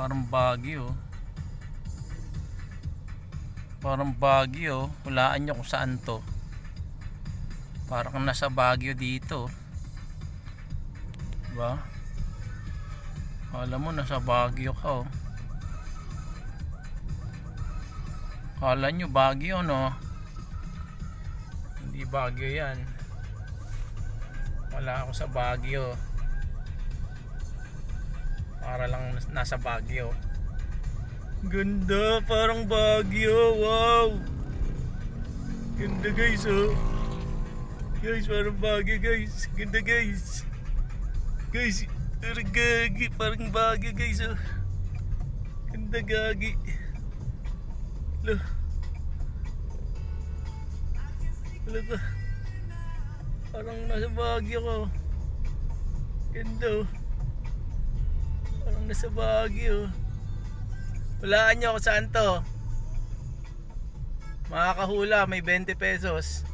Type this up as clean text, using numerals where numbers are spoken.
Parang Baguio. Parang Baguio. Hulaan nyo kung saan to. Parang nasa Baguio dito. Diba? Alam mo nasa Baguio ka oh. Kala nyo Baguio no? Hindi Baguio yan. Wala ako sa Baguio. Para lang nasa Baguio. Ganda, parang Baguio. Wow. Ganda guys oh. Guys, parang Baguio guys. Ganda guys. Guys, parang gagi. Parang Baguio guys oh. Ganda gagi. Loh. Wala ka. Parang nasa Baguio ko. Ganda oh. Parang nasa Baguio. Hulaan nyo kung saan to. Makakahula, may 20 pesos.